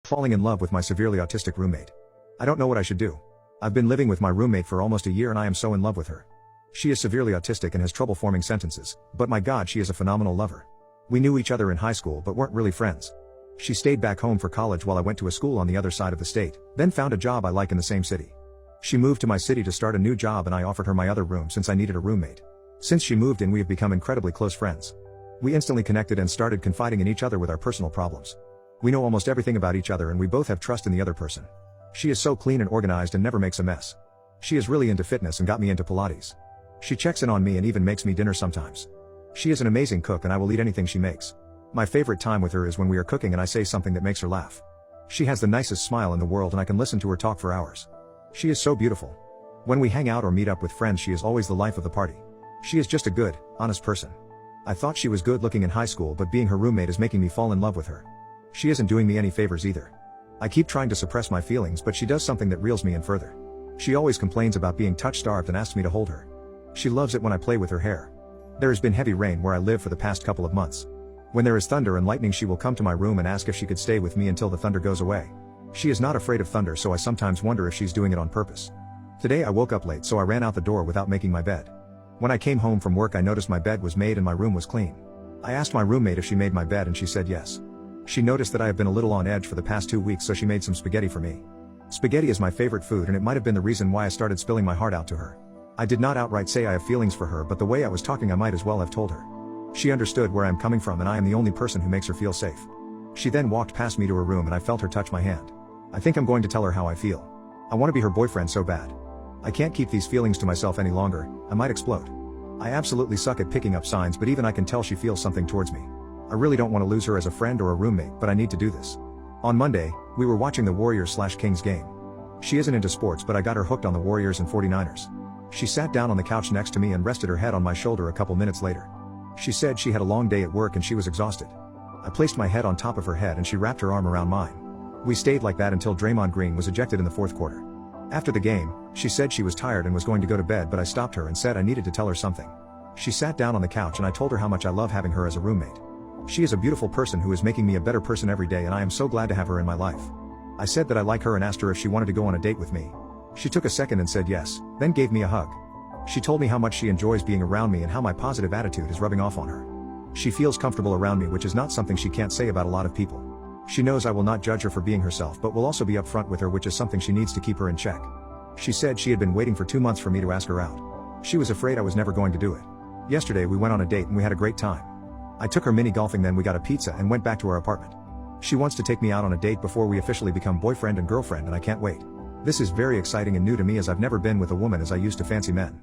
Falling in love with my severely autistic roommate. I don't know what I should do. I've been living with my roommate for almost a year and I am so in love with her. She is severely autistic and has trouble forming sentences, but my God, she is a phenomenal lover. We knew each other in high school but weren't really friends. She stayed back home for college while I went to a school on the other side of the state, then found a job I like in the same city. She moved to my city to start a new job and I offered her my other room since I needed a roommate. Since she moved in, we have become incredibly close friends. We instantly connected and started confiding in each other with our personal problems. We know almost everything about each other and we both have trust in the other person. She is so clean and organized and never makes a mess. She is really into fitness and got me into Pilates. She checks in on me and even makes me dinner sometimes. She is an amazing cook and I will eat anything she makes. My favorite time with her is when we are cooking and I say something that makes her laugh. She has the nicest smile in the world and I can listen to her talk for hours. She is so beautiful. When we hang out or meet up with friends, she is always the life of the party. She is just a good, honest person. I thought she was good looking in high school, but being her roommate is making me fall in love with her. She isn't doing me any favors either. I keep trying to suppress my feelings, but she does something that reels me in further. She always complains about being touch-starved and asks me to hold her. She loves it when I play with her hair. There has been heavy rain where I live for the past couple of months. When there is thunder and lightning, she will come to my room and ask if she could stay with me until the thunder goes away. She is not afraid of thunder, so I sometimes wonder if she's doing it on purpose. Today I woke up late, so I ran out the door without making my bed. When I came home from work, I noticed my bed was made and my room was clean. I asked my roommate if she made my bed and she said yes. She noticed that I have been a little on edge for the past 2 weeks, so she made some spaghetti for me. Spaghetti is my favorite food and it might have been the reason why I started spilling my heart out to her. I did not outright say I have feelings for her, but the way I was talking I might as well have told her. She understood where I am coming from and I am the only person who makes her feel safe. She then walked past me to her room and I felt her touch my hand. I think I'm going to tell her how I feel. I want to be her boyfriend so bad. I can't keep these feelings to myself any longer, I might explode. I absolutely suck at picking up signs, but even I can tell she feels something towards me. I really don't want to lose her as a friend or a roommate, but I need to do this. On Monday, we were watching the Warriors/Kings game. She isn't into sports, but I got her hooked on the Warriors and 49ers. She sat down on the couch next to me and rested her head on my shoulder a couple minutes later. She said she had a long day at work and she was exhausted. I placed my head on top of her head and she wrapped her arm around mine. We stayed like that until Draymond Green was ejected in the fourth quarter. After the game, she said she was tired and was going to go to bed, but I stopped her and said I needed to tell her something. She sat down on the couch and I told her how much I love having her as a roommate. She is a beautiful person who is making me a better person every day and I am so glad to have her in my life. I said that I like her and asked her if she wanted to go on a date with me. She took a second and said yes, then gave me a hug. She told me how much she enjoys being around me and how my positive attitude is rubbing off on her. She feels comfortable around me, which is not something she can't say about a lot of people. She knows I will not judge her for being herself, but will also be upfront with her, which is something she needs to keep her in check. She said she had been waiting for 2 months for me to ask her out. She was afraid I was never going to do it. Yesterday we went on a date and we had a great time. I took her mini golfing, then we got a pizza and went back to our apartment. She wants to take me out on a date before we officially become boyfriend and girlfriend and I can't wait. This is very exciting and new to me as I've never been with a woman as I used to fancy men.